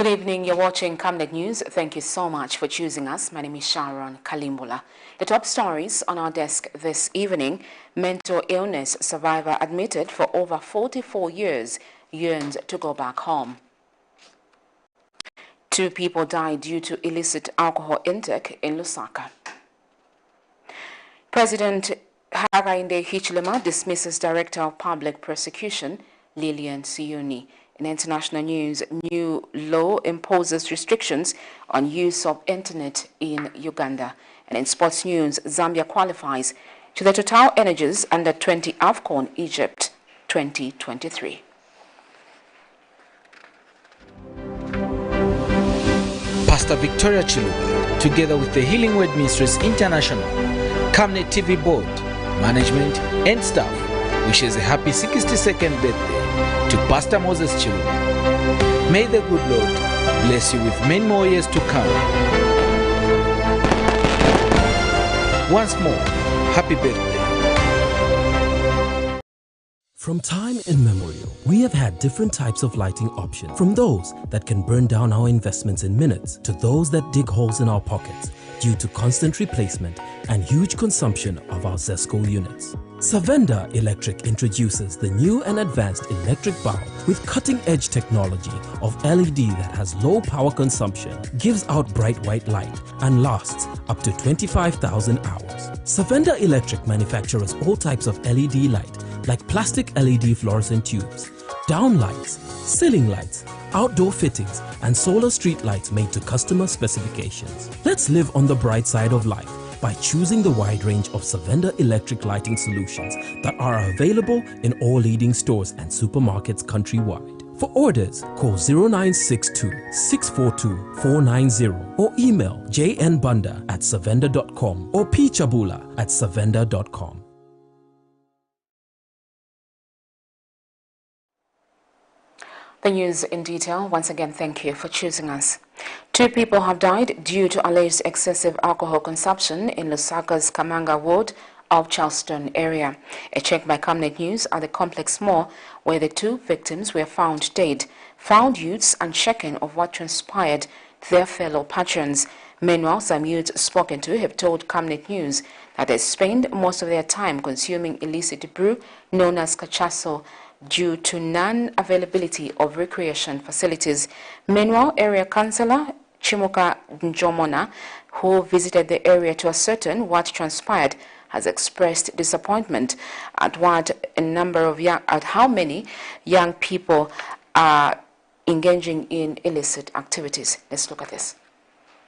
Good evening, you're watching Camnet News. Thank you so much for choosing us. My name is Sharon Kalimbola. The top stories on our desk this evening: mental illness survivor admitted for over 44 years yearns to go back home. 2 people died due to illicit alcohol intake in Lusaka. President Hakainde Hichilema dismisses Director of Public Prosecution LILIAN SIYUNI. In international news, new law imposes restrictions on use of internet in Uganda. And in sports news, Zambia qualifies to the Total Energies Under-20 AFCON Egypt 2023. Pastor Victoria Chiluba, together with the Healing Word Ministries International, Camnet TV Board, Management and staff, wishes a happy 62nd birthday to Pastor Moses Chiluba. May the good Lord bless you with many more years to come. Once more, happy birthday. From time immemorial, we have had different types of lighting options, from those that can burn down our investments in minutes to those that dig holes in our pockets due to constant replacement and huge consumption of our ZESCO units. Savenda Electric introduces the new and advanced electric bulb with cutting-edge technology of LED that has low power consumption, gives out bright white light, and lasts up to 25,000 hours. Savenda Electric manufactures all types of LED light, like plastic LED fluorescent tubes, down lights, ceiling lights, outdoor fittings, and solar street lights made to customer specifications. Let's live on the bright side of life by choosing the wide range of Savenda electric lighting solutions that are available in all leading stores and supermarkets countrywide. For orders, call 0962-642-490 or email jnbunda@savenda.com or pchabula@savenda.com. The news in detail. Once again, thank you for choosing us. 2 people have died due to alleged excessive alcohol consumption in Lusaka's Kamanga ward of Charleston area. A check by Camnet News at the complex mall, where the 2 victims were found dead, found youths unshaken of what transpired to their fellow patrons. Meanwhile, some youths spoken to have told Camnet News that they spend most of their time consuming illicit brew known as cachasso, due to non-availability of recreation facilities. Meanwhile, area councillor Chimuka Njomona, who visited the area to ascertain what transpired, has expressed disappointment at how many young people are engaging in illicit activities. Let's look at this.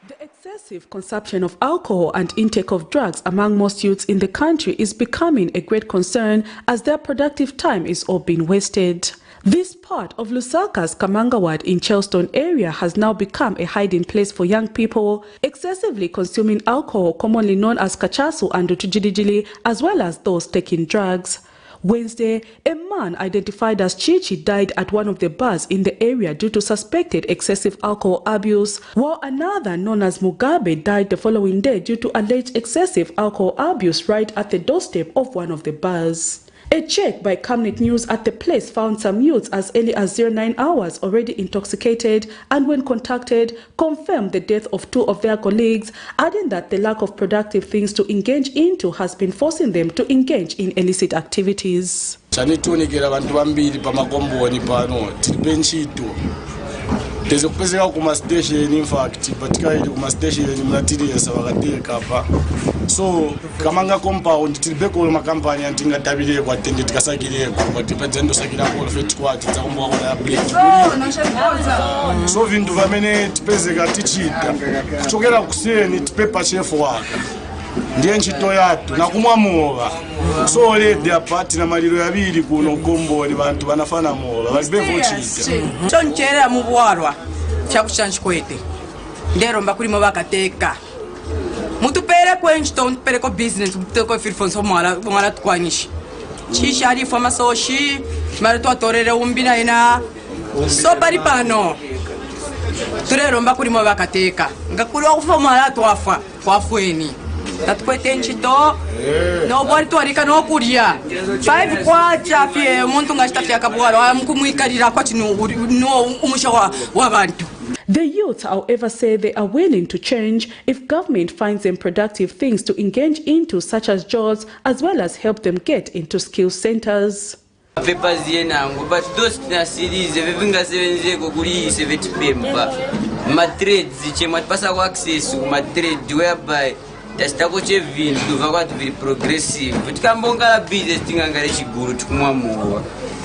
The excessive consumption of alcohol and intake of drugs among most youths in the country is becoming a great concern, as their productive time is all being wasted. This part of Lusaka's Kamanga ward in Charleston area has now become a hiding place for young people, excessively consuming alcohol, commonly known as cachasso and utujidijili, as well as those taking drugs. Wednesday, a man identified as Chichi died at one of the bars in the area due to suspected excessive alcohol abuse, while another known as Mugabe died the following day due to alleged excessive alcohol abuse right at the doorstep of one of the bars. A check by Camnet News at the place found some youths as early as 09 hours already intoxicated, and when contacted, confirmed the death of 2 of their colleagues, adding that the lack of productive things to engage into has been forcing them to engage in illicit activities. There's a place kuma station, in fact, particularly kuma station materials wakateka. So kamanga compound tilibeko ma company antinga tabile kwa tende tikasakile kwa tipenzendo sakira kwa fet kwa tsaomba kwa bleach. So vindu vamene tipezeka tichita. Kuchokera kuseni tipepa chef waka. Ndiye ntchito yathu nakumwa mowa. So lede apati na maliro yabiri kuno gomboli bantu banafana mowa balibevo chita. Chonchera mu bwarwa chakuchanchikwete ndero mbakulimo bakateka mutupere kwenchito mutupere ko business muteko firfonso mwala twanishi chisha ali fama soshi mara twatorere umbina ina so bari pano turero mbakulimo bakateka ngakulwa kufa mwala twafa kwafweni tatukwete nchito no bwari twarika no kurya 5 kwacha pye umuntu ngashitafya kabwaro amkumwikarira kwati no umusha wa bantu. The youth, however, say they are willing to change if government finds them productive things to engage into, such as jobs, as well as help them get into skill centers. But those series, access whereby that's very progressive. But can business thing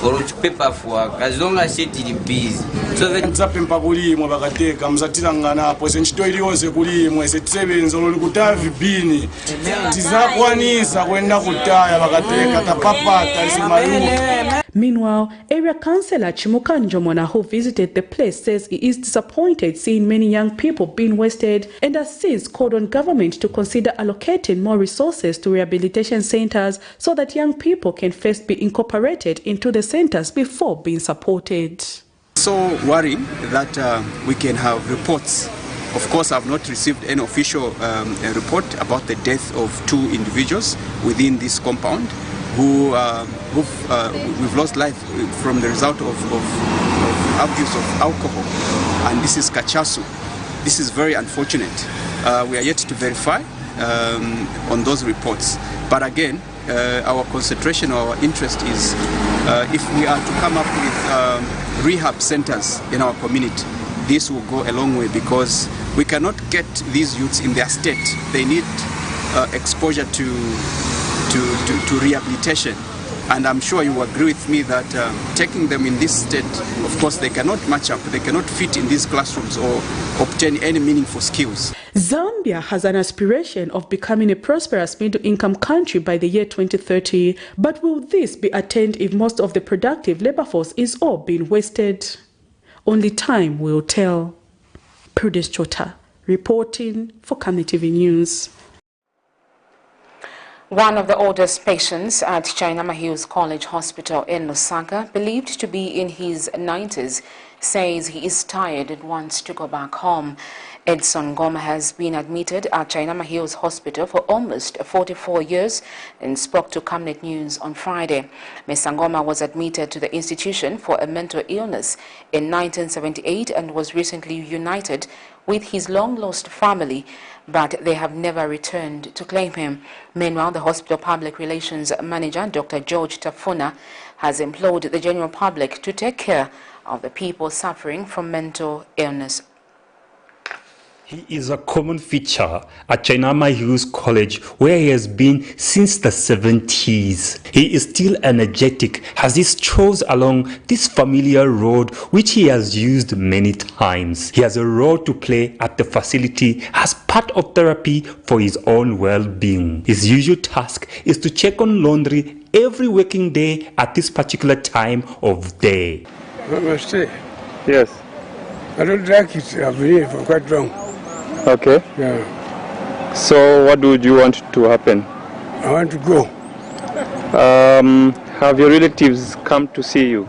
or paperwork as long as it is busy. So that nzapempa kulimwa bakateka mzatilangana apo senchito iliyonse kulimwa setsebenzo lolikuta vibini tizakwanisa kwenda kutaya bakateka tapapata isimalumu. Meanwhile, area councillor Chimuka Njomona, who visited the place, says he is disappointed seeing many young people being wasted and has since called on government to consider allocating more resources to rehabilitation centers so that young people can first be incorporated into the centers before being supported. So worrying that we can have reports. Of course, I've not received any official report about the death of 2 individuals within this compound who we've lost life from the result of abuse of alcohol, and this is kachasu. This is very unfortunate. We are yet to verify on those reports, but again, our concentration, our interest is if we are to come up with rehab centers in our community, this will go a long way, because we cannot get these youths in their state. They need exposure to rehabilitation, and I'm sure you agree with me that taking them in this state, of course they cannot match up, they cannot fit in these classrooms or obtain any meaningful skills. Zambia has an aspiration of becoming a prosperous middle-income country by the year 2030, but will this be attained if most of the productive labor force is all being wasted? Only time will tell. Prudence Chota, reporting for Camnet TV News. One of the oldest patients at Chainama Hills College Hospital in Lusaka, believed to be in his 90s, says he is tired and wants to go back home. Edson Ngoma has been admitted at Chainama Hills Hospital for almost 44 years and spoke to Camnet News on Friday. Mr. Ngoma was admitted to the institution for a mental illness in 1978 and was recently reunited with his long-lost family, but they have never returned to claim him. Meanwhile, the hospital public relations manager, Dr. George Tafuna, has implored the general public to take care of the people suffering from mental illness. He is a common feature at Chainama Hills College, where he has been since the 70s. He is still energetic as he strolls along this familiar road which he has used many times. He has a role to play at the facility as part of therapy for his own well-being. His usual task is to check on laundry every working day at this particular time of day. Namaste. Yes. I don't like it. I've been here for quite long. Okay. Yeah. So what would you want to happen? I want to go. Have your relatives come to see you?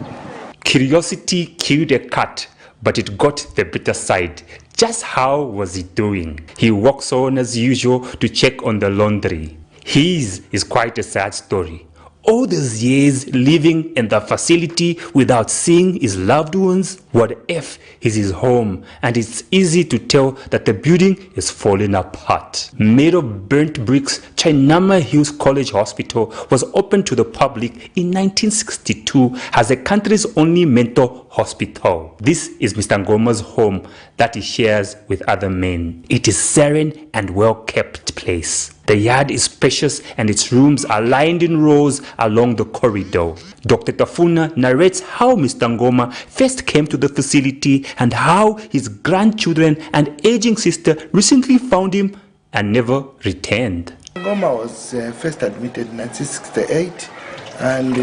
Curiosity killed a cat, but it got the better side. Just how was he doing? He walks on as usual to check on the laundry. His is quite a sad story. All those years living in the facility without seeing his loved ones, what if is his home, and it's easy to tell that the building is falling apart. Made of burnt bricks, Chainama Hills College Hospital was opened to the public in 1962 as the country's only mental hospital. This is Mr. Ngoma's home that he shares with other men. It is serene and well-kept place. The yard is spacious and its rooms are lined in rows along the corridor. Dr. Tafuna narrates how Mr. Ngoma first came to the facility and how his grandchildren and aging sister recently found him and never returned. Ngoma was first admitted in 1968 and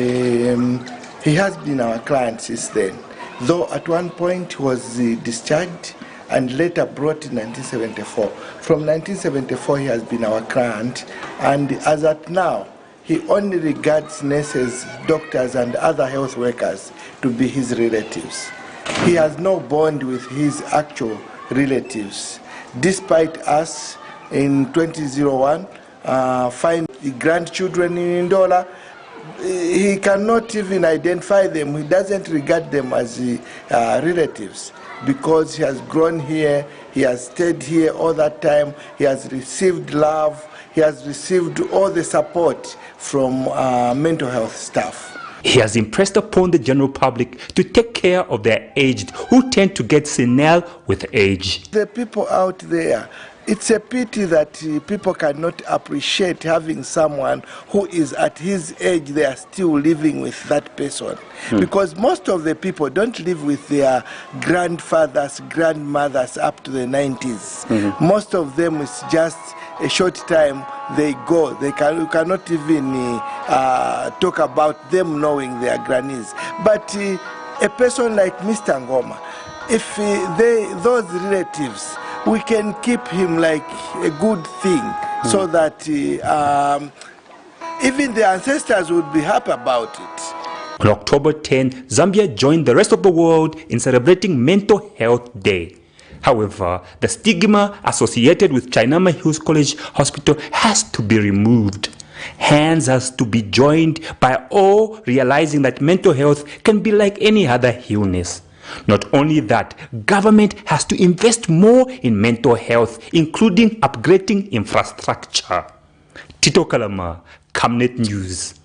he has been our client since then. Though at one point he was discharged and later brought in 1974. From 1974 he has been our client, and as at now he only regards nurses, doctors and other health workers to be his relatives. He has no bond with his actual relatives, despite us in 2001 find the grandchildren in Ndola, he cannot even identify them. He doesn't regard them as relatives because he has grown here, he has stayed here all that time, he has received love, he has received all the support from mental health staff. He has impressed upon the general public to take care of their aged who tend to get senile with age. The people out there, it's a pity that people cannot appreciate having someone who is at his age, they are still living with that person. Because most of the people don't live with their grandfathers, grandmothers up to the 90s. Most of them is just a short time, they go. You cannot even talk about them knowing their grannies. But a person like Mr. Ngoma, if those relatives, we can keep him like a good thing so that even the ancestors would be happy about it. On October 10, Zambia joined the rest of the world in celebrating Mental Health Day. However, the stigma associated with Chainama Hills College Hospital has to be removed. Hands has to be joined by all realizing that mental health can be like any other illness. Not only that, government has to invest more in mental health, including upgrading infrastructure. Tito Kalama, Camnet News.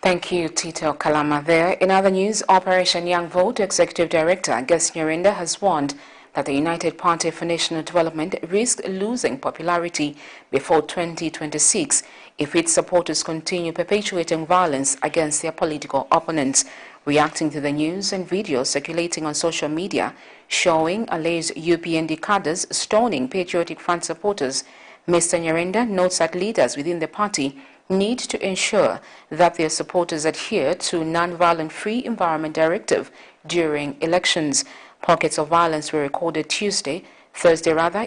Thank you, Tito Kalama there. In other news, Operation Young Vote Executive Director Ges Nyirenda has warned that the United Party for National Development risks losing popularity before 2026 if its supporters continue perpetuating violence against their political opponents. Reacting to the news and videos circulating on social media showing alleged UPND cadres stoning Patriotic Front supporters, Mr. Nyirenda notes that leaders within the party need to ensure that their supporters adhere to non-violent free environment directive during elections. Pockets of violence were recorded Thursday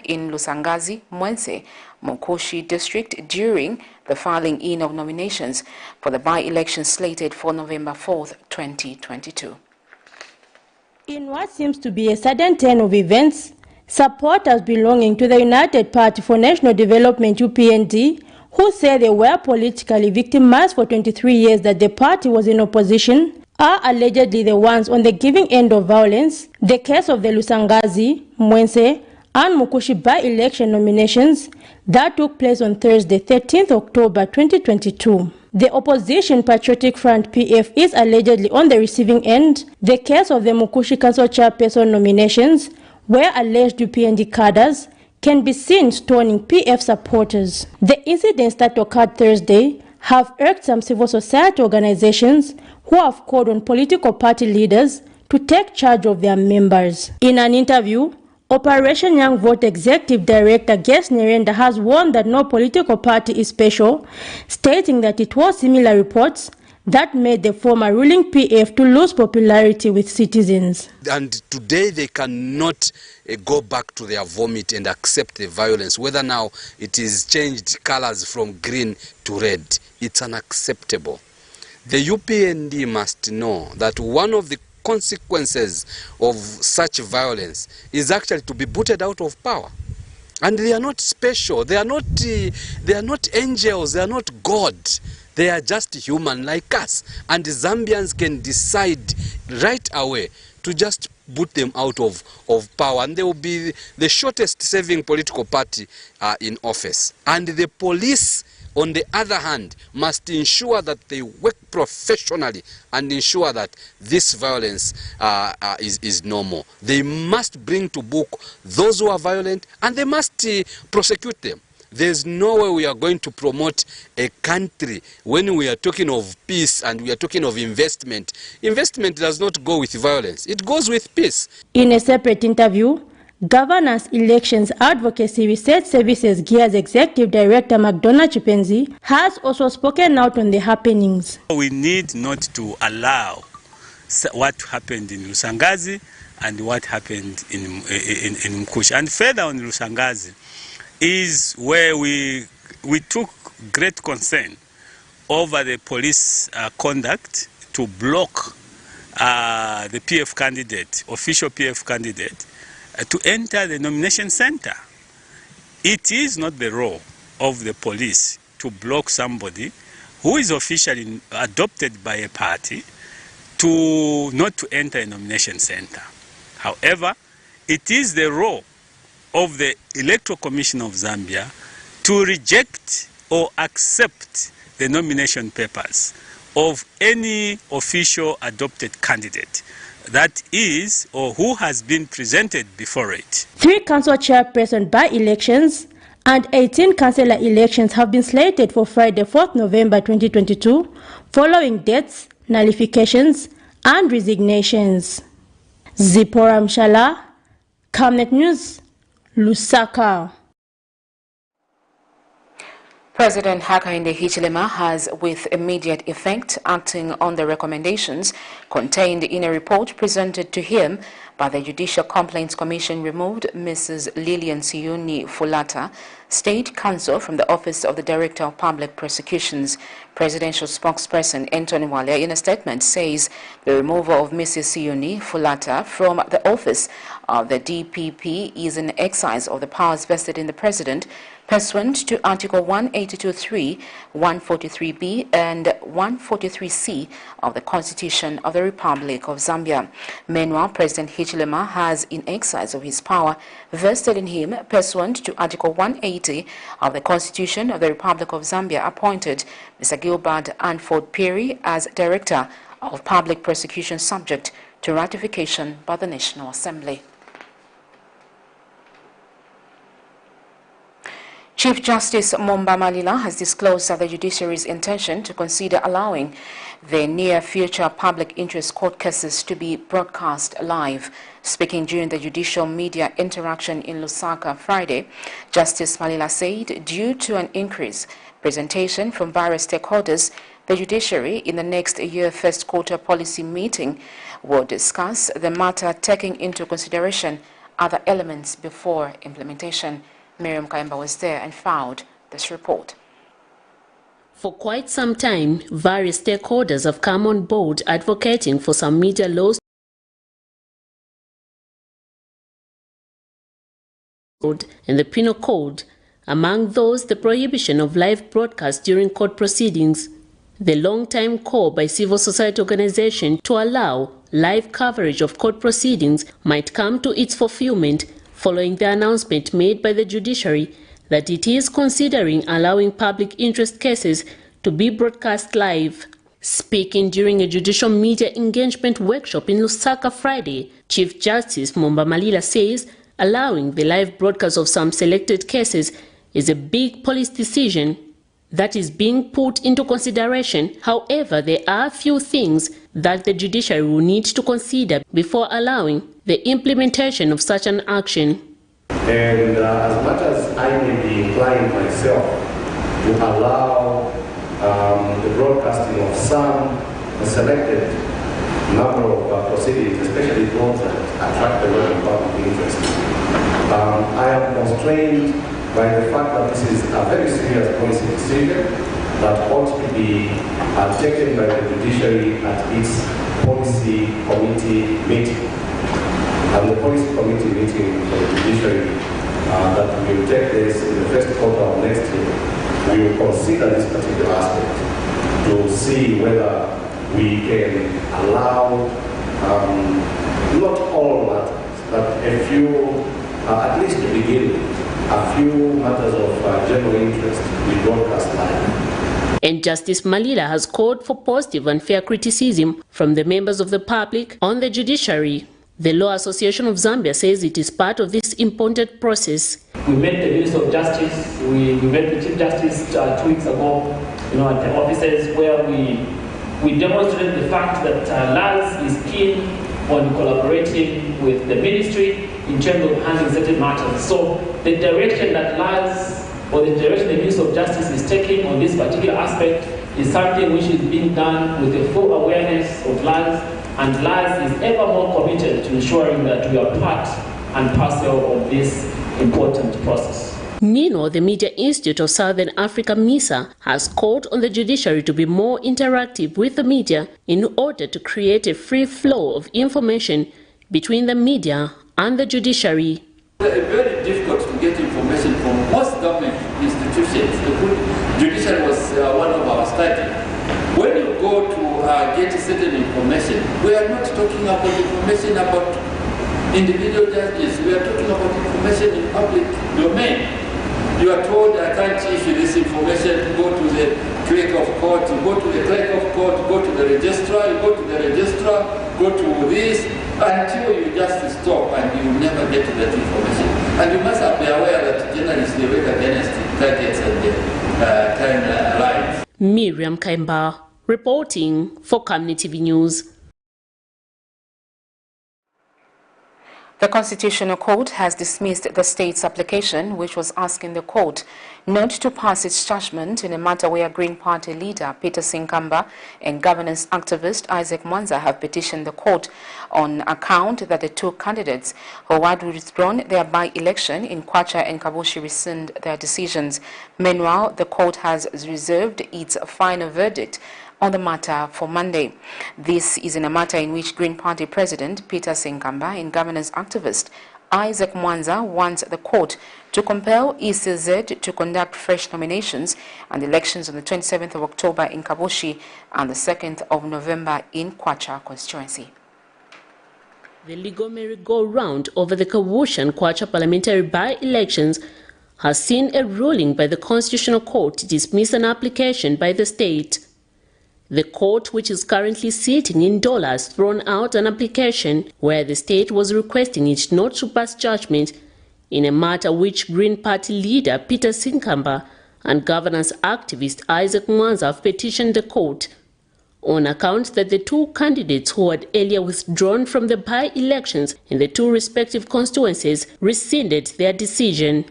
in Lusangazi, Mwense, Mukushi district during the filing in of nominations for the by-election slated for November 4th, 2022. In what seems to be a sudden turn of events, supporters belonging to the United Party for National Development UPND, who say they were politically victimized for 23 years that the party was in opposition, are allegedly the ones on the giving end of violence. The case of the Lusangazi, Mwense, and Mukushi by-election nominations that took place on Thursday, 13th October 2022. The opposition Patriotic Front PF is allegedly on the receiving end. The case of the Mukushi Council Chairperson nominations, where alleged UPND cadres can be seen stoning PF supporters. The incidents that occurred Thursday have irked some civil society organizations who have called on political party leaders to take charge of their members. In an interview, Operation Young Vote Executive Director Ges Nyirenda has warned that no political party is special, stating that it was similar reports that made the former ruling PF to lose popularity with citizens. And today they cannot go back to their vomit and accept the violence, whether now it is changed colors from green to red. It's unacceptable. The UPND must know that one of the consequences of such violence is actually to be booted out of power. And they are not special, they are not angels, they are not God. They are just human like us. And the Zambians can decide right away to just boot them out of power. And they will be the shortest serving political party in office. And the police, on the other hand, must ensure that they work professionally and ensure that this violence is normal. They must bring to book those who are violent and they must prosecute them. There's no way we are going to promote a country when we are talking of peace and we are talking of investment. Investment does not go with violence. It goes with peace. In a separate interview, Governance Elections Advocacy Research Services GEARS Executive Director McDonough Chipenzi has also spoken out on the happenings. We need not to allow what happened in Lusangazi and what happened in Mukushi. And further on Lusangazi is where we took great concern over the police conduct to block the PF candidate, official PF candidate, to enter the nomination center. It is not the role of the police to block somebody who is officially adopted by a party to not to enter a nomination center. However, it is the role of the Electoral Commission of Zambia to reject or accept the nomination papers of any official adopted candidate that is or who has been presented before it. 3 council chairperson by-elections and 18 councillor elections have been slated for Friday, 4th November 2022, following deaths, nullifications, and resignations. Zipporah Mshala, Camnet News, Lusaka. President Hakainde Hichilema has, with immediate effect, acting on the recommendations contained in a report presented to him by the Judicial Complaints Commission, removed Mrs. Lilian SIYUNI Fulata, State Counsel, from the Office of the Director of Public Prosecutions. Presidential spokesperson Anthony Wale, in a statement, says the removal of Mrs. SIYUNI Fulata from the office of the DPP is an exercise of the powers vested in the President pursuant to Article 182.3, 143b, and 143c of the Constitution of the Republic of Zambia. Meanwhile, President Hichilema has, in exercise of his power vested in him pursuant to Article 180 of the Constitution of the Republic of Zambia, appointed Mr. Gilbert Anford Perry as Director of Public Prosecution, subject to ratification by the National Assembly. Chief Justice Momba Malila has disclosed that the judiciary's intention to consider allowing the near-future public interest court cases to be broadcast live. Speaking during the judicial media interaction in Lusaka Friday, Justice Malila said due to an increased presentation from various stakeholders, the judiciary in the next year first quarter policy meeting will discuss the matter, taking into consideration other elements before implementation. Miriam Kaimba was there and filed this report. For quite some time, various stakeholders have come on board advocating for some media laws and the Penal Code, among those the prohibition of live broadcast during court proceedings. The long-time call by civil society organizations to allow live coverage of court proceedings might come to its fulfillment following the announcement made by the judiciary that it is considering allowing public interest cases to be broadcast live. Speaking during a judicial media engagement workshop in Lusaka Friday, Chief Justice Momba Malila says allowing the live broadcast of some selected cases is a big policy decision that is being put into consideration. However, there are a few things that the judiciary will need to consider before allowing the implementation of such an action. And as much as I may be inclined myself to allow the broadcasting of some selected number of proceedings, especially those that attract the wider public interest, I am constrained by the fact that this is a very serious policy decision that ought to be taken by the judiciary at its policy committee meeting. And the policy committee meeting for the judiciary that will take place in the first quarter of next year, we will consider this particular aspect to see whether we can allow not all matters, but a few, at least to begin with, a few matters of general interest we broadcast live. And Justice Malila has called for positive and fair criticism from the members of the public on the judiciary. The Law Association of Zambia says it is part of this important process. We met the Minister of Justice, we met the Chief Justice 2 weeks ago, at the offices where we demonstrated the fact that LAS is keen on collaborating with the ministry in terms of handling certain matters. So the direction that LAS, or the direction the Minister of Justice is taking on this particular aspect is something which is being done with the full awareness of LAS, and LAS is ever more committed to ensuring that we are part and parcel of this important process. Meanwhile, the Media Institute of Southern Africa, MISA, has called on the judiciary to be more interactive with the media in order to create a free flow of information between the media and the judiciary. It's very difficult to get information from most government institutions, Judiciary was one of our studies. When you go to get certain information, we are not talking about information about individual judges. We are talking about information in public domain. You are told, I can't issue this information, go to the clerk of court, you go to the clerk of court, go to the registrar, you go to the registrar, go to this, until you just stop and you never get to that information. And you must be aware that journalists they work against targets and timelines. Miriam Kaimba, reporting for Camnet TV News. The Constitutional Court has dismissed the state's application, which was asking the court not to pass its judgment in a matter where Green Party leader Peter Sinkamba and governance activist Isaac Mwanza have petitioned the court on account that the two candidates who had withdrawn their by-election in Kwacha and Kabushi rescind their decisions. Meanwhile, the court has reserved its final verdict on the matter for Monday. This is in a matter in which Green Party President Peter Sinkamba and governance activist Isaac Mwanza wants the court to compel ECZ to conduct fresh nominations and elections on the 27th of October in Kabushi and the 2nd of November in Kwacha constituency. The legal merry-go-round over the Kabushi and Kwacha parliamentary by-elections has seen a ruling by the Constitutional Court to dismiss an application by the state. The court, which is currently sitting in dollars, thrown out an application where the state was requesting it not to pass judgment in a matter which Green Party leader Peter Sinkamba and governance activist Isaac Mwanza have petitioned the court on account that the two candidates who had earlier withdrawn from the by-elections in the two respective constituencies rescinded their decision.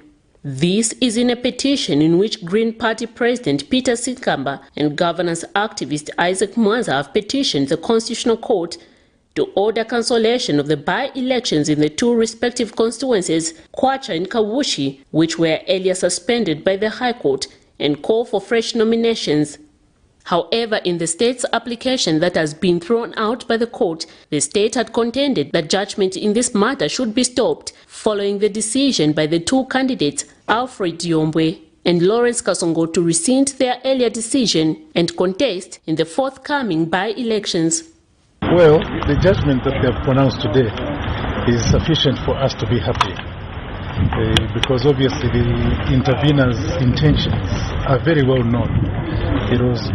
This is in a petition in which Green Party President Peter Sinkamba and governance activist Isaac Mwanza have petitioned the Constitutional Court to order cancellation of the by-elections in the two respective constituencies, Kwacha and Kabushi, which were earlier suspended by the High Court, and call for fresh nominations. However, in the state's application that has been thrown out by the court, the state had contended that judgment in this matter should be stopped following the decision by the two candidates, Alfred Yombwe and Lawrence Kasongo, to rescind their earlier decision and contest in the forthcoming by-elections. Well, the judgment that they have pronounced today is sufficient for us to be happy, because obviously the interveners' intentions are very well known. It was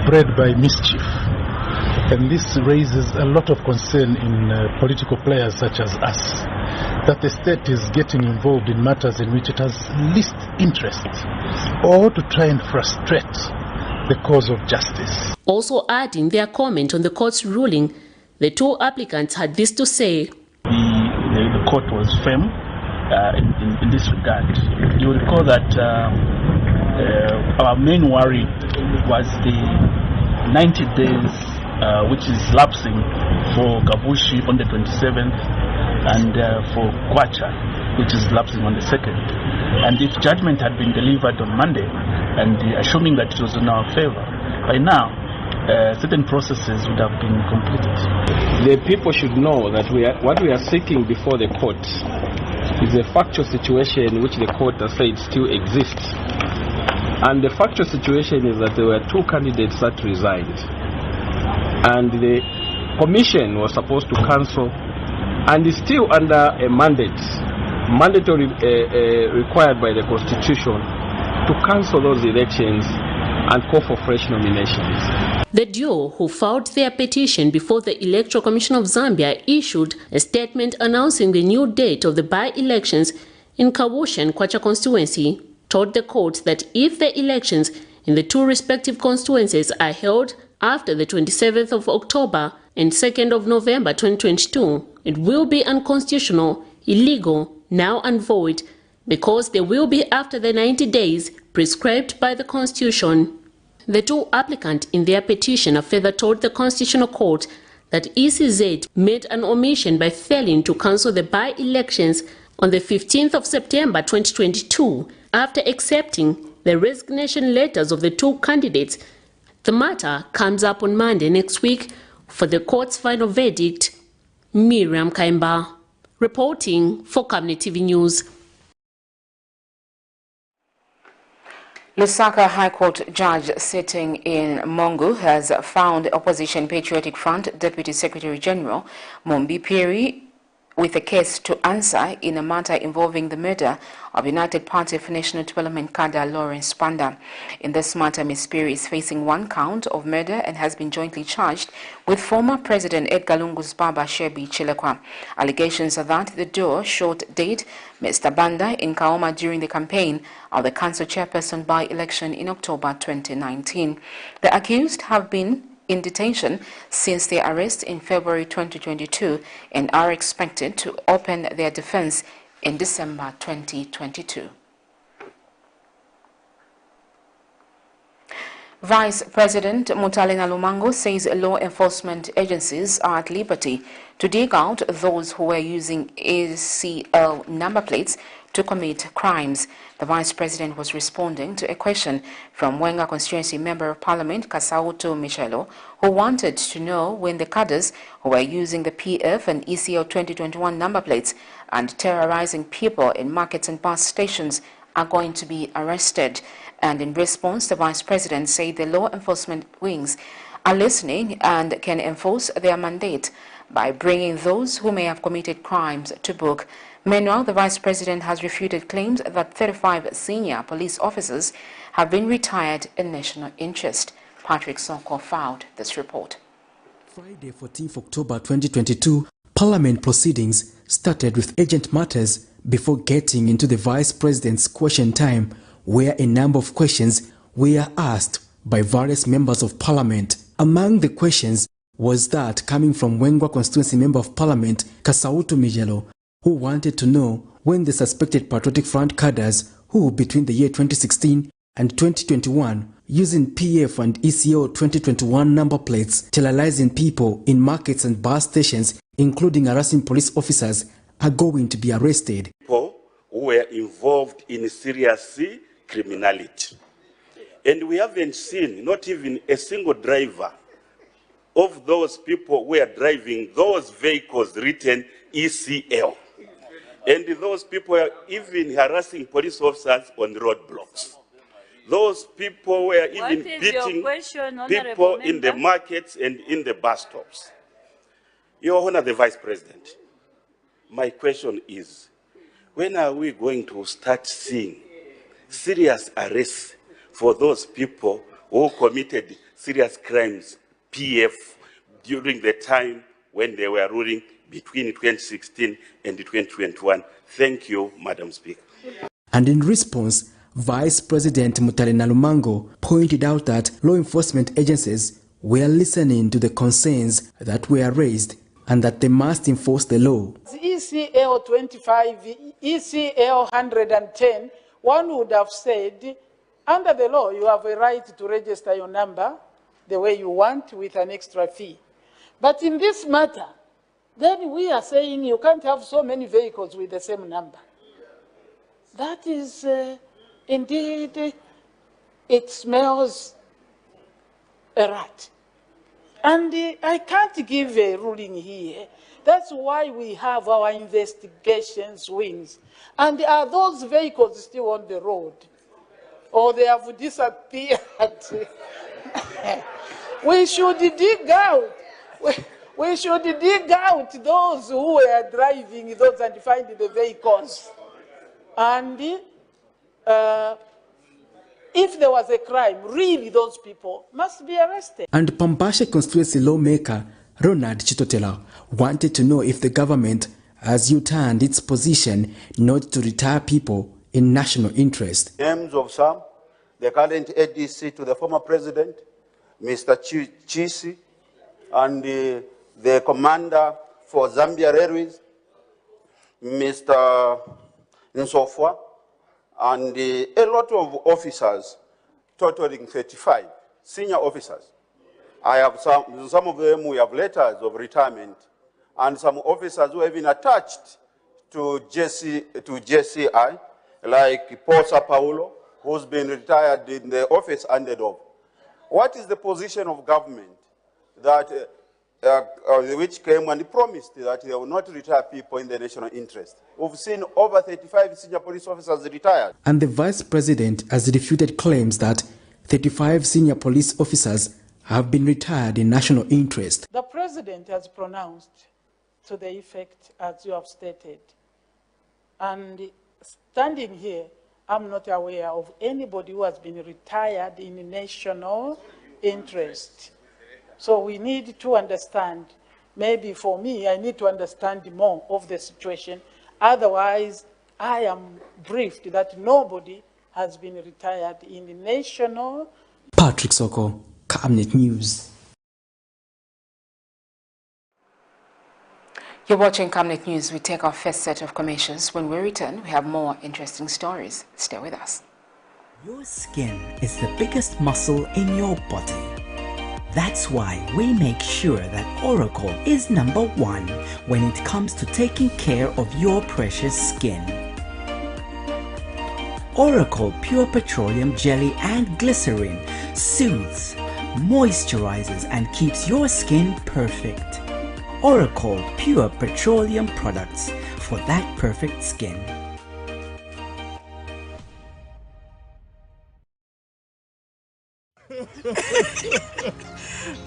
bred by mischief, and this raises a lot of concern in political players such as us, that the state is getting involved in matters in which it has least interest, or to try and frustrate the cause of justice. Also adding their comment on the court's ruling, the two applicants had this to say. The court was firm in this regard. You recall that our main worry was the 90 days which is lapsing for Kabushi on the 27th and for Kwacha, which is lapsing on the 2nd. And if judgment had been delivered on Monday, and assuming that it was in our favor, by now certain processes would have been completed. The people should know that what we are seeking before the court is a factual situation which the court has said still exists. And the factual situation is that there were two candidates that resigned. And the commission was supposed to cancel, and is still under a mandatory required by the Constitution to cancel those elections and call for fresh nominations. The duo who filed their petition before the Electoral Commission of Zambia issued a statement announcing the new date of the by-elections in Kabushi and Kwacha constituency, told the court that if the elections in the two respective constituencies are held after the 27th of October and 2nd of November 2022, it will be unconstitutional, illegal, null and void, because they will be after the 90 days prescribed by the Constitution. The two applicants in their petition have further told the Constitutional Court that ECZ made an omission by failing to cancel the by-elections on the 15th of September 2022 after accepting the resignation letters of the two candidates. The matter comes up on Monday next week for the court's final verdict. Miriam Kaimba, reporting for Camnet TV News. Lusaka High Court judge sitting in Mongu has found Opposition Patriotic Front Deputy Secretary General Mombi Piri with a case to answer in a matter involving the murder of United Party for National Development cadre Lawrence Panda. In this matter, Ms. Piri is facing 1 count of murder and has been jointly charged with former President Edgar Lungu's Baba Shebi Chilekwa. Allegations are that the duo shot dead Mr. Banda in Kaoma during the campaign of the council chairperson by-election in October 2019. The accused have been in detention since their arrest in February 2022 and are expected to open their defense in December 2022. Vice President Mutale Nalumango says law enforcement agencies are at liberty to dig out those who were using ACL number plates to commit crimes. The Vice President was responding to a question from Wenga Constituency Member of Parliament Kasauto Michelo, who wanted to know when the cadres who were using the PF and ECL 2021 number plates and terrorizing people in markets and bus stations are going to be arrested. And in response, the Vice President said the law enforcement wings are listening and can enforce their mandate by bringing those who may have committed crimes to book. Meanwhile, the Vice President has refuted claims that 35 senior police officers have been retired in national interest. Patrick Sonko filed this report. Friday, 14th October 2022, Parliament proceedings started with urgent matters before getting into the Vice President's question time, where a number of questions were asked by various members of Parliament. Among the questions was that coming from Wengwa Constituency Member of Parliament Kasauto Mijelo, who wanted to know when the suspected Patriotic Front cadres who between the year 2016 and 2021 using PF and ECO 2021 number plates terrorizing people in markets and bus stations, including harassing police officers, are going to be arrested. People who were involved in serious criminality. And we haven't seen not even a single driver of those people who are driving those vehicles written ECL. And those people are even harassing police officers on roadblocks. Those people were even beating people in the markets and in the bus stops. Your Honor, the Vice President, my question is, when are we going to start seeing serious arrests for those people who committed serious crimes, PF, during the time when they were ruling between 2016 and 2021? Thank you, Madam Speaker. And in response, Vice President Mutale Nalumango pointed out that law enforcement agencies were listening to the concerns that were raised and that they must enforce the law. ECL 25, ECL 110, one would have said, under the law, you have a right to register your number the way you want with an extra fee. But in this matter, then we are saying you can't have so many vehicles with the same number. That is, indeed, it smells a rat. And I can't give a ruling here. That's why we have our investigations wings. And are those vehicles still on the road? Or they have disappeared? We should dig out. We should dig out those who were driving those and find the vehicles. And if there was a crime, really those people must be arrested. And Pambashe constituency lawmaker Ronald Chitotela wanted to know if the government has U-turned its position not to retire people in national interest. Names of some, the current ADC to the former president, Mr. Chisi, and the commander for Zambia Railways, Mr. Nsofwa, and a lot of officers, totaling 35 senior officers. I have some of them who have letters of retirement, and some officers who have been attached to JCI, like Paul Sapaulo, who's been retired in the office handed over. What is the position of government that which came and promised that they will not retire people in the national interest. We've seen over 35 senior police officers retired. And the Vice President has refuted claims that 35 senior police officers have been retired in national interest. The President has pronounced to the effect as you have stated. And standing here, I'm not aware of anybody who has been retired in national interest. So we need to understand, maybe for me, I need to understand more of the situation. Otherwise, I am briefed that nobody has been retired in the national. Patrick Soko, Camnet News. You're watching Camnet News. We take our first set of commercials. When we return, we have more interesting stories. Stay with us. Your skin is the biggest muscle in your body. That's why we make sure that Oracle is #1 when it comes to taking care of your precious skin. Oracle Pure Petroleum Jelly and Glycerin soothes, moisturizes and keeps your skin perfect. Oracle Pure Petroleum products for that perfect skin.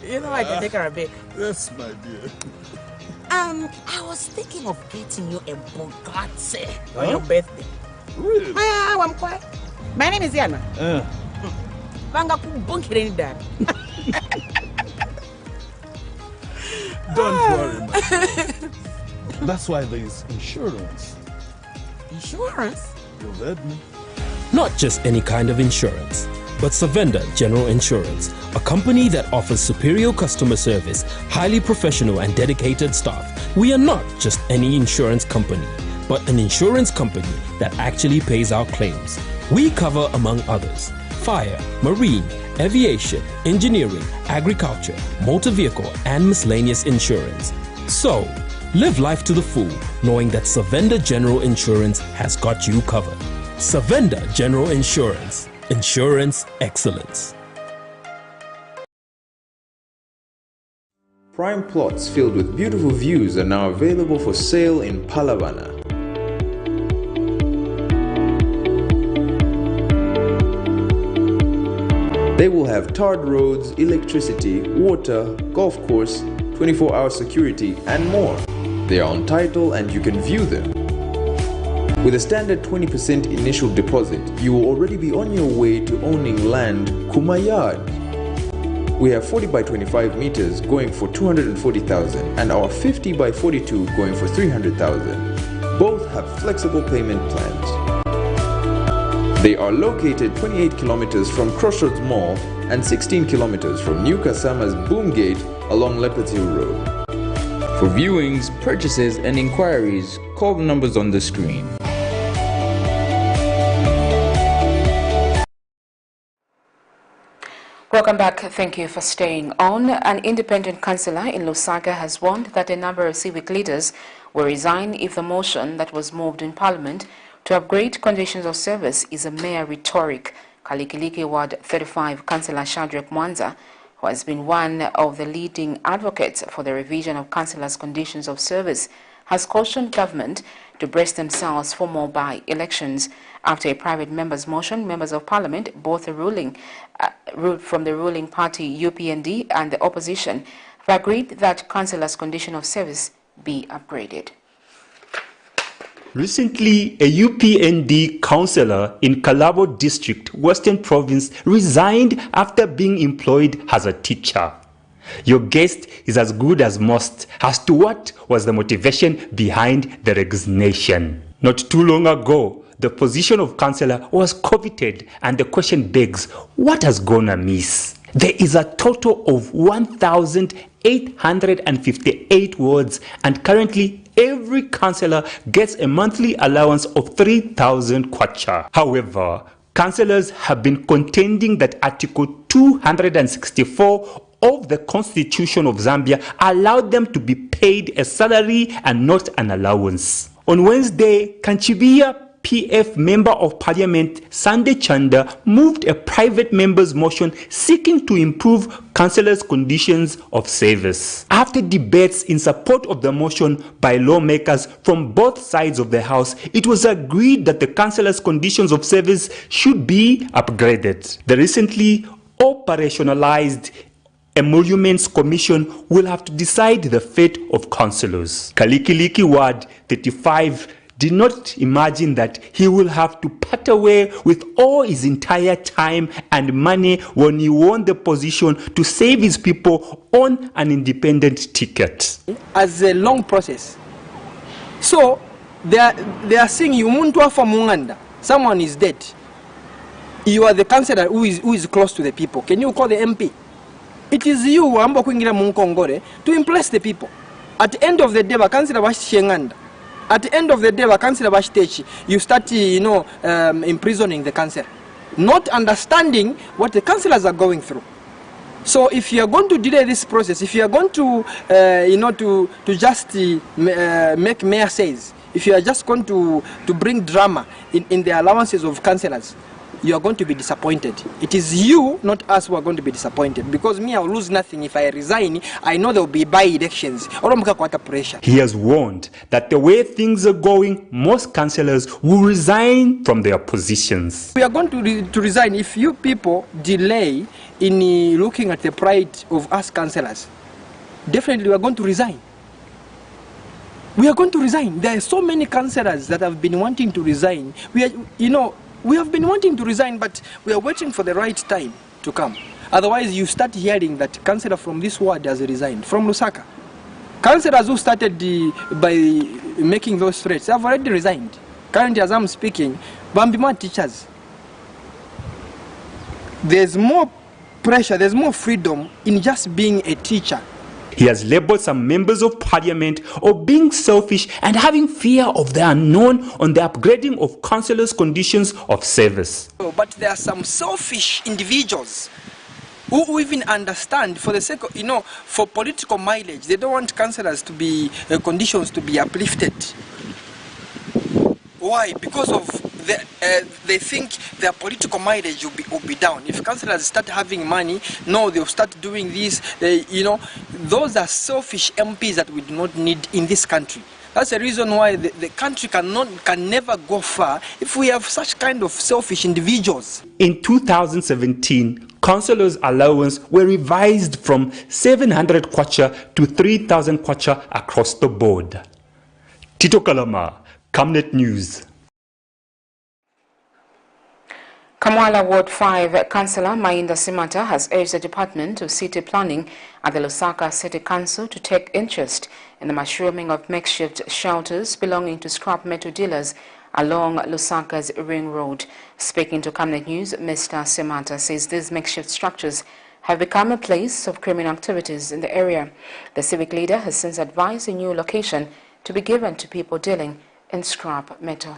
You know I can take her a bit. Yes, my dear. I was thinking of getting you a Bugatti on your birthday. Really? I'm quiet. My name is Yana. Don't worry, my dear. That's why there is insurance. Insurance? You heard me. Not just any kind of insurance, but Savenda General Insurance, a company that offers superior customer service, highly professional and dedicated staff. We are not just any insurance company, but an insurance company that actually pays our claims. We cover, among others, fire, marine, aviation, engineering, agriculture, motor vehicle, and miscellaneous insurance. So, live life to the full, knowing that Savenda General Insurance has got you covered. Savenda General Insurance. Insurance excellence. Prime plots filled with beautiful views are now available for sale in Palavana. They will have tarred roads, electricity, water, golf course, 24-hour security, and more. They are on title and you can view them. With a standard 20% initial deposit, you will already be on your way to owning land Kumayard. We have 40 by 25 meters going for 240,000 and our 50 by 42 going for 300,000. Both have flexible payment plans. They are located 28 kilometers from Crossroads Mall and 16 kilometers from New Kasama's Boom Gate along Leopard Hill Road. For viewings, purchases and inquiries, call the numbers on the screen. Welcome back. Thank you for staying on. An independent councillor in Lusaka has warned that a number of civic leaders will resign if the motion that was moved in Parliament to upgrade conditions of service is a mere rhetoric. Kalikiliki Ward 35 Councillor Shadrack Mwanza, who has been one of the leading advocates for the revision of councillors' conditions of service, has cautioned government to brace themselves for more by-elections. After a private member's motion, members of parliament, both the from the ruling party UPND and the opposition, have agreed that councillors' condition of service be upgraded. Recently, a UPND councillor in Kalabo District, Western Province, resigned after being employed as a teacher. Your guest is as good as most as to what was the motivation behind the resignation. Not too long ago, the position of councillor was coveted, and the question begs, what has gone amiss? There is a total of 1,858 wards, and currently every councillor gets a monthly allowance of 3,000 kwacha. However, councillors have been contending that Article 264 of the Constitution of Zambia allowed them to be paid a salary and not an allowance. On Wednesday, Kanchibia PF Member of Parliament Sunday Chanda moved a private member's motion seeking to improve councillors' conditions of service. After debates in support of the motion by lawmakers from both sides of the House, it was agreed that the councillors' conditions of service should be upgraded. The recently operationalized Emoluments Commission will have to decide the fate of councillors. Kalikiliki Ward 35 did not imagine that he will have to part away with all his entire time and money when he won the position to save his people on an independent ticket. As a long process. So they are saying you muntu from Uganda, someone is dead. You are the councillor who is close to the people. Can you call the MP? It is you ambo kuingira Munkongore to impress the people. At the end of the day, councillor Washinganda. At the end of the day, councillor Bashtechi, you start, imprisoning the councillor, not understanding what the councillors are going through. So if you are going to delay this process, if you are going to, to just make mayor says, if you are just going to bring drama in the allowances of councillors, you are going to be disappointed. It is you, not us, who are going to be disappointed. Because me, I will lose nothing if I resign. I know there will be by-elections. He has warned that the way things are going, most councillors will resign from their positions. We are going to resign if you people delay in looking at the pride of us councillors. Definitely we are going to resign. We are going to resign. There are so many councillors that have been wanting to resign. We have been wanting to resign, but we are waiting for the right time to come. Otherwise, you start hearing that councillor from this ward has resigned, from Lusaka. Councillors who started by making those threats have already resigned. Currently, as I'm speaking, Bambima teachers. There's more pressure, there's more freedom in just being a teacher. He has labeled some members of parliament of being selfish and having fear of the unknown on the upgrading of councillors' conditions of service. But there are some selfish individuals who even understand, for the sake of, for political mileage, they don't want councillors to be, conditions to be uplifted. Why? Because of they think their political mileage will be down. If councillors start having money, no, they'll start doing this. Those are selfish MPs that we do not need in this country. That's the reason why the country can never go far if we have such kind of selfish individuals. In 2017, councillors' allowance were revised from 700 kwacha to 3,000 kwacha across the board. Tito Kalama, Camnet News. Kamwala Ward 5 Councillor Mainda Simata has urged the Department of City Planning at the Lusaka City Council to take interest in the mushrooming of makeshift shelters belonging to scrap metal dealers along Lusaka's Ring Road. Speaking to Camnet News, Mr. Simata says these makeshift structures have become a place of criminal activities in the area. The civic leader has since advised a new location to be given to people dealing in scrap metal.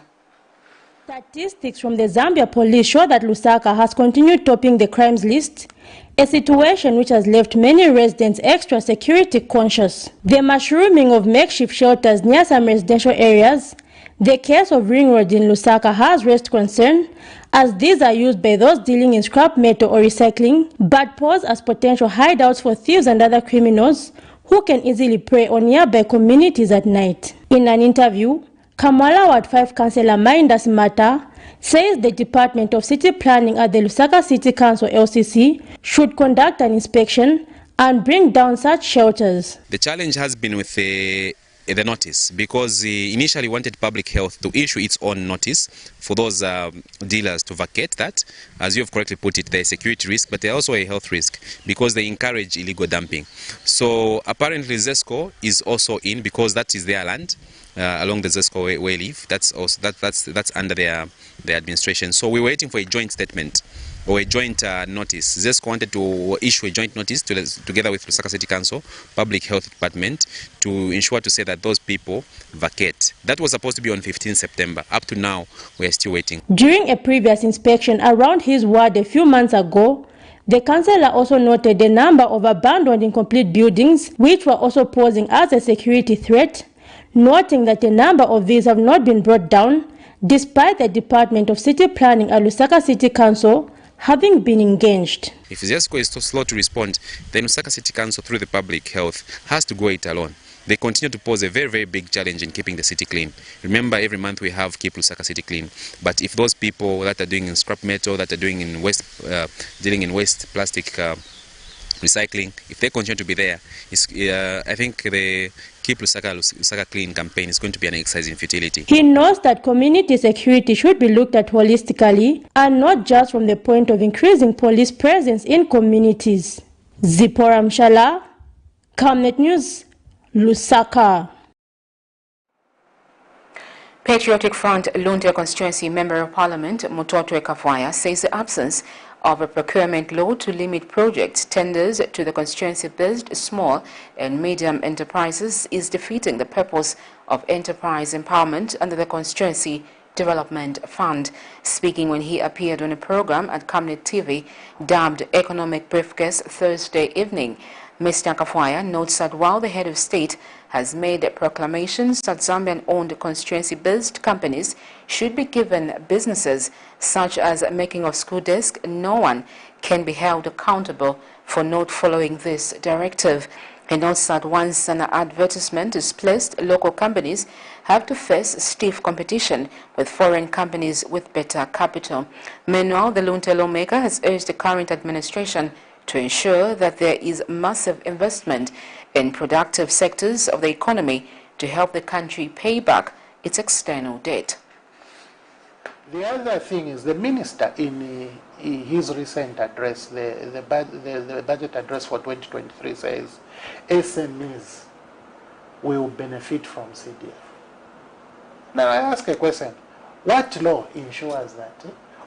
Statistics from the Zambia police show that Lusaka has continued topping the crimes list, a situation which has left many residents extra security conscious. The mushrooming of makeshift shelters near some residential areas, the case of Ring Road in Lusaka has raised concern as these are used by those dealing in scrap metal or recycling, but pose as potential hideouts for thieves and other criminals who can easily prey on nearby communities at night. In an interview, Kamwala Ward 5 Councillor Mainda Simata says the Department of City Planning at the Lusaka City Council LCC should conduct an inspection and bring down such shelters. The challenge has been with the notice, because he initially wanted public health to issue its own notice for those dealers to vacate that. As you have correctly put it, there's a security risk, but there's also a health risk because they encourage illegal dumping. So apparently ZESCO is also in, because that is their land. Along the ZESCO way leave, that's under their administration. So we're waiting for a joint statement or a joint notice. ZESCO wanted to issue a joint notice together with Lusaka City Council, Public Health Department, to ensure to say that those people vacate. That was supposed to be on 15 September. Up to now, we are still waiting. During a previous inspection around his ward a few months ago, the councillor also noted the number of abandoned incomplete buildings which were also posing as a security threat, noting that a number of these have not been brought down, despite the Department of City Planning and Lusaka City Council having been engaged. If ZESCO is so slow to respond, then Lusaka City Council, through the public health, has to go it alone. They continue to pose a very, very big challenge in keeping the city clean. Remember, every month we have Keep Lusaka City Clean. But if those people that are doing in scrap metal, that are doing in waste, dealing in waste plastic recycling, if they continue to be there, I think the Keep Lusaka Clean campaign is going to be an exercise in futility. He knows that community security should be looked at holistically and not just from the point of increasing police presence in communities. Zipporah Mshala, Camnet News, Lusaka. Patriotic Front Lunte Constituency Member of Parliament Mutotwe Kafwaya says the absence of a procurement law to limit project tenders to the constituency-based small and medium enterprises is defeating the purpose of enterprise empowerment under the Constituency Development Fund. Speaking when he appeared on a program at Camnet TV dubbed Economic Briefcase Thursday evening, Mr. Kafwaya notes that while the head of state has made proclamations that Zambian-owned constituency-based companies should be given businesses such as making of school desk, no one can be held accountable for not following this directive. He notes that once an advertisement is placed, local companies have to face stiff competition with foreign companies with better capital. Meanwhile, the Lunte lawmaker has urged the current administration to ensure that there is massive investment in productive sectors of the economy to help the country pay back its external debt. The other thing is the minister in his recent address, the budget address for 2023 says SMEs will benefit from CDF. Now I ask a question, what law ensures that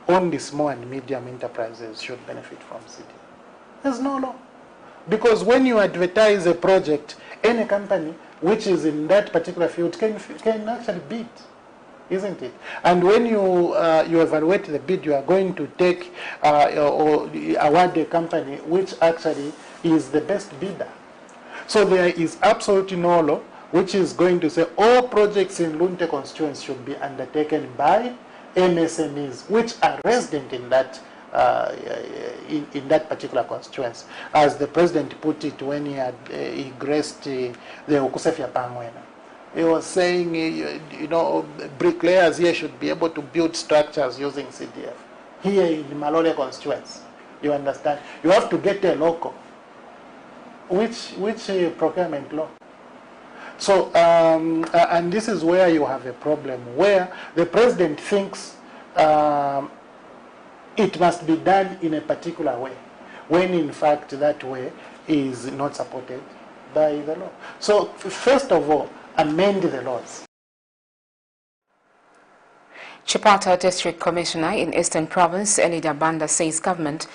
only small and medium enterprises should benefit from CDF? There's no law. Because when you advertise a project, any company which is in that particular field can actually bid, isn't it? And when you evaluate the bid, you are going to take or award a company which actually is the best bidder. So there is absolutely no law which is going to say all projects in Lunte constituency should be undertaken by MSMEs which are resident in that in that particular constituency, as the president put it when he graced the Okusefia Pangwena. He was saying, you know, bricklayers here should be able to build structures using CDF. Here in the Malole constituency, you understand? You have to get a local. Which procurement law? So, and this is where you have a problem, where the president thinks it must be done in a particular way, when in fact that way is not supported by the law. So first of all, amend the laws. Chipata District Commissioner in Eastern Province, Elida Banda, says government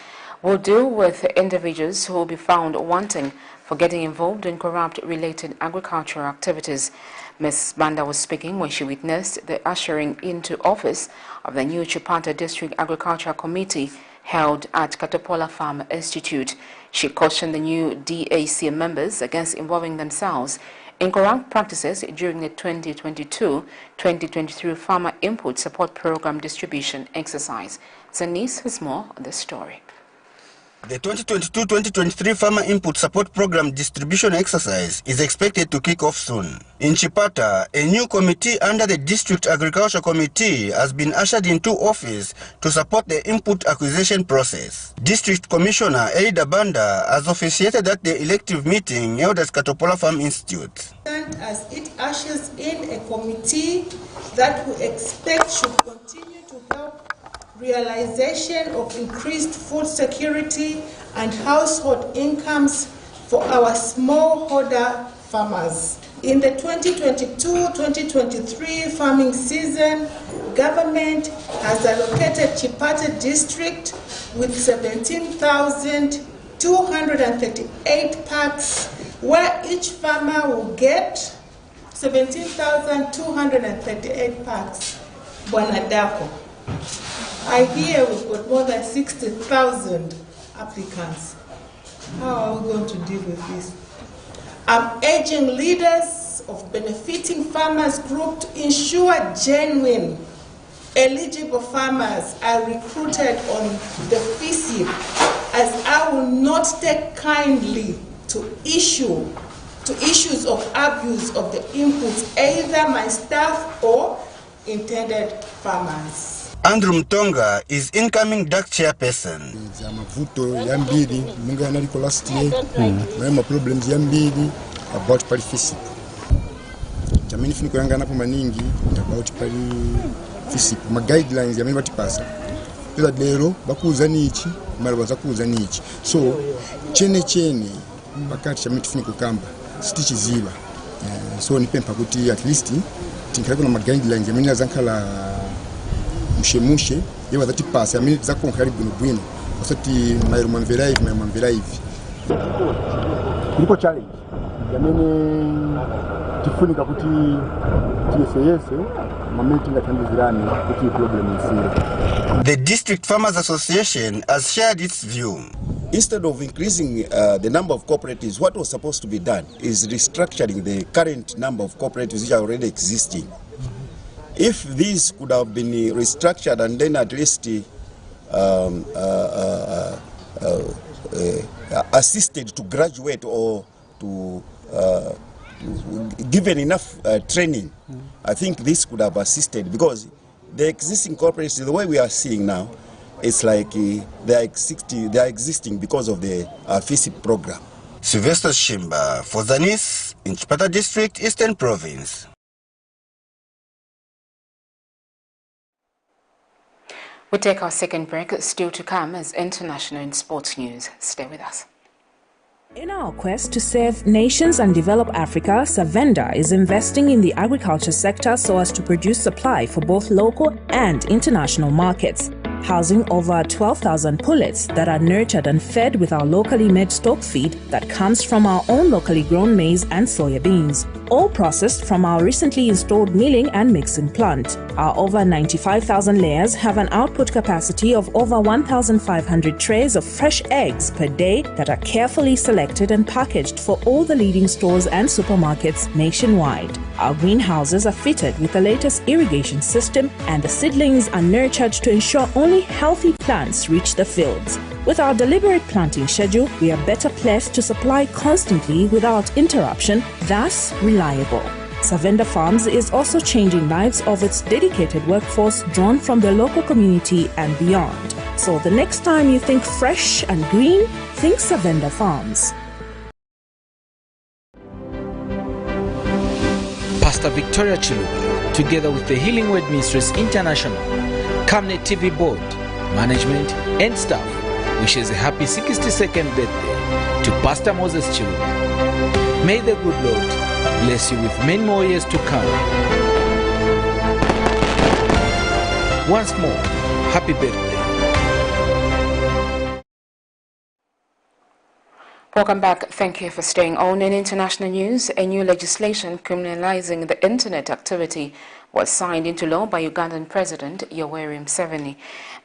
will deal with individuals who will be found wanting for getting involved in corrupt-related agricultural activities. Ms. Banda was speaking when she witnessed the ushering into office of the new Chipata District Agricultural Committee held at Katopola Farm Institute. She cautioned the new DAC members against involving themselves in corrupt practices during the 2022-2023 Farmer Input Support Program distribution exercise. Zanis has more on this story. The 2022-2023 Farmer Input Support Program distribution exercise is expected to kick off soon. In Chipata, a new committee under the District Agriculture Committee has been ushered into office to support the input acquisition process. District Commissioner Elida Banda has officiated at the elective meeting held at Katopola Farm Institute. As it ushers in a committee that we expect should continue to help realization of increased food security and household incomes for our smallholder farmers. In the 2022-2023 farming season, government has allocated Chipata District with 17,238 packs, where each farmer will get 17,238 packs. Buanadako. I hear we've got more than 60,000 applicants. How are we going to deal with this? I'm urging leaders means of benefiting farmers group to ensure genuine eligible farmers are recruited on the FISIP, as I will not take kindly to issues of abuse of the inputs, either my staff or intended farmers. Andrew Mtonga is incoming DAC chairperson. Mavuto yambiri munga naliko last year na problems yambiri about pali FISIP. Jamani fini kuyanga napo maningi about pali FISIP. Ma guidelines yamani batipasa. Pela lero bakuza nichi mara bazakuza nichi. So chene bakati chamiti fini kukamba stitch ziba. So nipempa kuti at least tinkako na ma guidelines yamani azankala mushe yewa zati pasa yamini zako karibu bwino wasati mayro manvera hivi kuliko challenge yamene tifunika kuti TSAS mametinga tandizirani kuti problem isire. The District Farmers Association has shared its view. Instead of increasing the number of cooperatives, what was supposed to be done is restructuring the current number of cooperatives which are already existing. If these could have been restructured and then at least assisted to graduate or to given enough training, I think this could have assisted, because the existing cooperatives, the way we are seeing now, it's like they are existing because of the FISIP program. Sylvester Shimba for Zanis in Chipata District, Eastern Province. We take our second break, still to come as international and sports news. Stay with us. In our quest to serve nations and develop Africa, Savenda is investing in the agriculture sector so as to produce supply for both local and international markets, housing over 12,000 pullets that are nurtured and fed with our locally made stock feed that comes from our own locally grown maize and soya beans, all processed from our recently installed milling and mixing plant. Our over 95,000 layers have an output capacity of over 1,500 trays of fresh eggs per day that are carefully selected and packaged for all the leading stores and supermarkets nationwide. Our greenhouses are fitted with the latest irrigation system, and the seedlings are nurtured to ensure only healthy plants reach the fields. With our deliberate planting schedule, we are better placed to supply constantly without interruption, thus reliable. Savenda Farms is also changing lives of its dedicated workforce drawn from the local community and beyond. So the next time you think fresh and green, think Savenda Farms. Pastor Victoria Chiluba, together with the Healing Word Ministries International, Camnet TV Board, Management and staff, wishes a happy 62nd birthday to Pastor Moses Chiluba. May the good Lord bless you with many more years to come. Once more, happy birthday. Welcome back. Thank you for staying on. In international news, a new legislation criminalizing the internet activity was signed into law by Ugandan President Yoweri Museveni.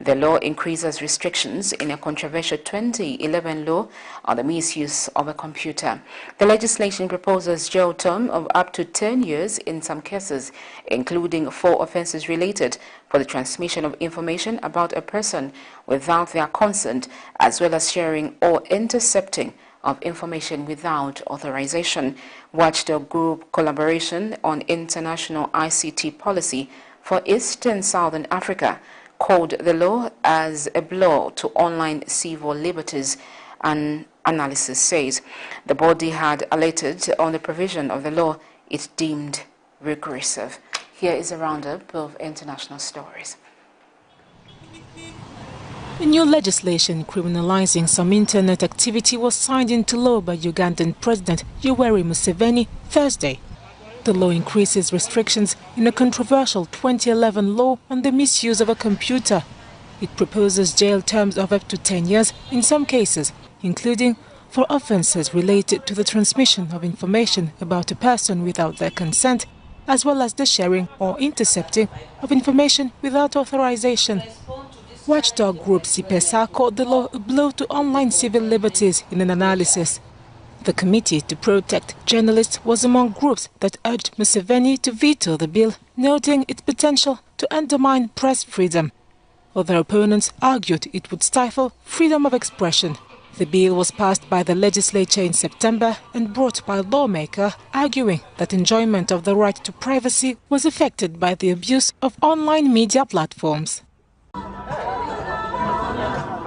The law increases restrictions in a controversial 2011 law on the misuse of a computer. The legislation proposes jail term of up to 10 years in some cases, including 4 offenses related for the transmission of information about a person without their consent, as well as sharing or intercepting of information without authorization. Watchdog Group Collaboration on International ICT Policy for East and Southern Africa called the law as a blow to online civil liberties, an analysis says. The body had alerted on the provision of the law it deemed regressive. Here is a roundup of international stories. A new legislation criminalizing some internet activity was signed into law by Ugandan President Yoweri Museveni Thursday. The law increases restrictions in a controversial 2011 law on the misuse of a computer. It proposes jail terms of up to 10 years in some cases, including for offences related to the transmission of information about a person without their consent, as well as the sharing or intercepting of information without authorization. Watchdog group CPSA called the law a blow to online civil liberties in an analysis. The Committee to Protect Journalists was among groups that urged Museveni to veto the bill, noting its potential to undermine press freedom. Other opponents argued it would stifle freedom of expression. The bill was passed by the legislature in September and brought by a lawmaker arguing that enjoyment of the right to privacy was affected by the abuse of online media platforms.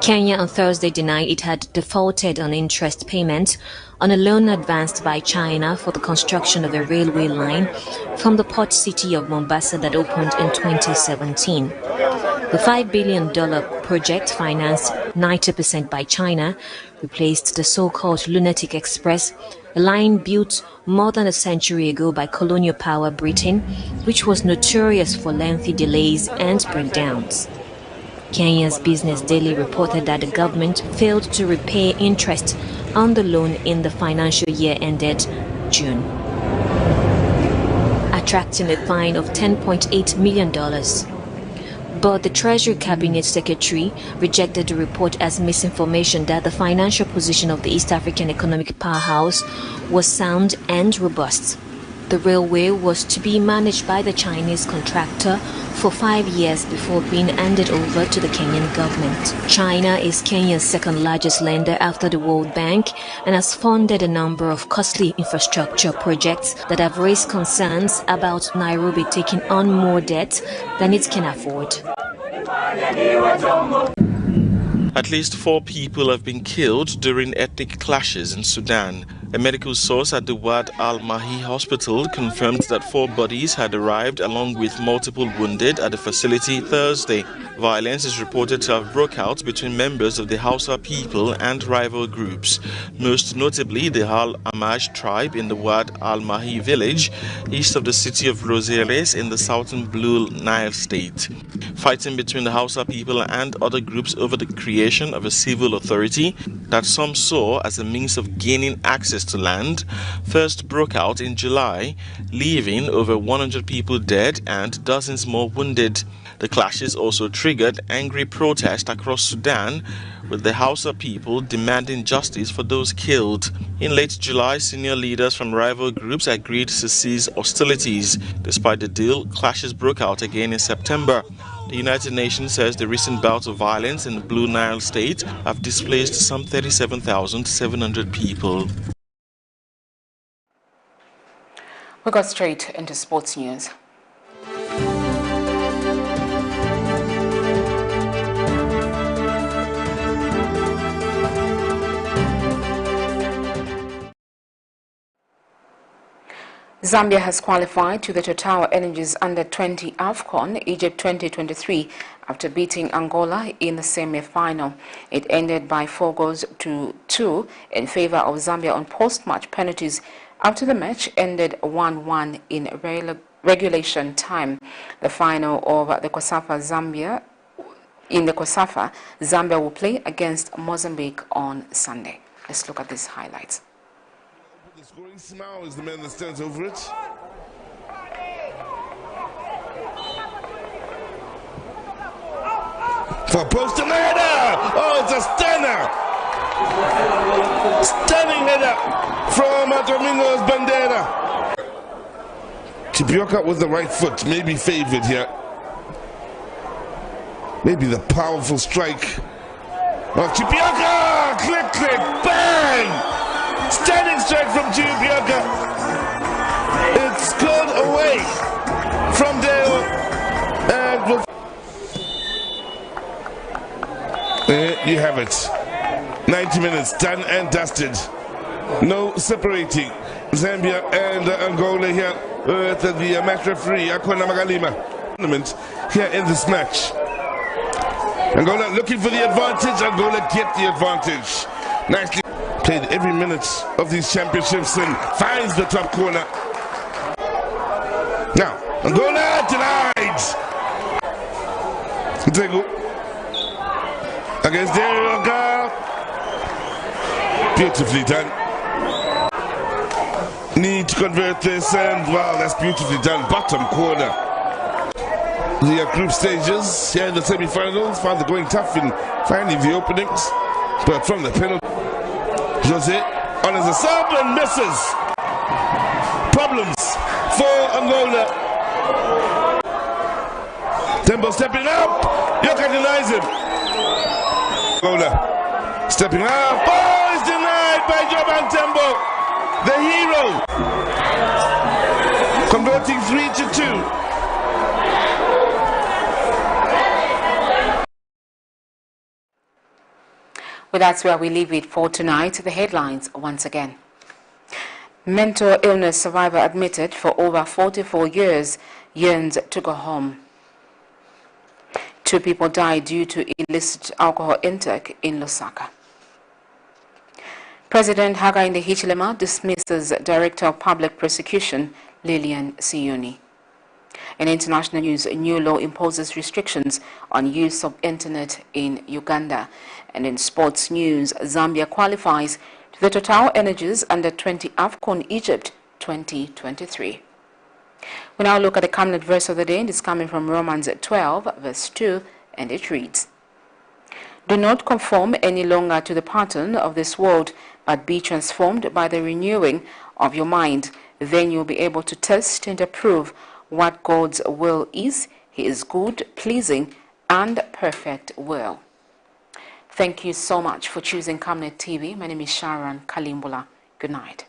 Kenya on Thursday denied it had defaulted on interest payments on a loan advanced by China for the construction of a railway line from the port city of Mombasa that opened in 2017. The $5 billion project, financed 90% by China, replaced the so-called Lunatic Express, a line built more than a century ago by colonial power Britain, which was notorious for lengthy delays and breakdowns. Kenya's Business Daily reported that the government failed to repay interest on the loan in the financial year ended June, attracting a fine of $10.8 million. But the Treasury Cabinet Secretary rejected the report as misinformation that the financial position of the East African economic powerhouse was sound and robust. The railway was to be managed by the Chinese contractor for 5 years before being handed over to the Kenyan government. China is Kenya's second largest lender after the World Bank and has funded a number of costly infrastructure projects that have raised concerns about Nairobi taking on more debt than it can afford. At least 4 people have been killed during ethnic clashes in Sudan. A medical source at the Wad Al-Mahi hospital confirmed that 4 bodies had arrived along with multiple wounded at the facility Thursday. Violence is reported to have broke out between members of the Hausa people and rival groups, most notably the Al-Amaj tribe in the Wad Al-Mahi village east of the city of Roseires in the southern Blue Nile state. Fighting between the Hausa people and other groups over the creation of a civil authority that some saw as a means of gaining access to land first broke out in July, leaving over 100 people dead and dozens more wounded. The clashes also triggered angry protest across Sudan, with the Hausa people demanding justice for those killed. In late July, senior leaders from rival groups agreed to cease hostilities. Despite the deal, clashes broke out again in September. The United Nations says the recent bouts of violence in the Blue Nile state have displaced some 37,700 people. We got straight into sports news. Zambia has qualified to the Total Energies Under-20 AFCON Egypt 2023 after beating Angola in the semi-final. It ended by 4 goals to 2 in favor of Zambia on post-match penalties after the match ended 1-1 in regulation time. The final of the COSAFA Zambia. In the COSAFA, Zambia will play against Mozambique on Sunday. Let's look at these highlights. The scoring smile is the man that stands over it. For post and header! Oh, it's a stunner! Stunning header from Domingos Bandera. Chipioka with the right foot, maybe favored here. Maybe the powerful strike of Chipioka! Click, click, bang! Standing strike from Chipioka. It's scored away from Dale. And there you have it. 90 minutes done and dusted. No separating Zambia and Angola here with the match referee Akona Magalima here in this match. Angola looking for the advantage. Angola get the advantage. Nicely played every minute of these championships and finds the top corner. Now Angola denied. Zego against Derioga. Beautifully done. Need to convert this, and wow, that's beautifully done. Bottom corner. The group stages here in the semi-finals found it going tough in finding the openings, but from the penalty, Jose On as a sub and misses. Problems for Angola. Tembo stepping up. Yoka denies him. Angola stepping up. Oh, it's denied by Joban Tembo, the hero. Converting 3-2. Well, that's where we leave it for tonight. The headlines once again. Mental illness survivor admitted for over 44 years yearns to go home. 2 people died due to illicit alcohol intake in Lusaka. President Hakainde Hichilema dismisses Director of Public Prosecution LILIAN SIYUNI. In international news, a new law imposes restrictions on use of internet in Uganda. And in sports news, Zambia qualifies to the Total Energies Under-20 AFCON Egypt 2023. We now look at the Camnet verse of the day. It is coming from Romans 12, verse 2, and it reads, "Do not conform any longer to the pattern of this world, but be transformed by the renewing of your mind. Then you'll be able to test and approve what God's will is, His good, pleasing, and perfect will." Thank you so much for choosing Camnet TV. My name is Sharon Kalimbula. Good night.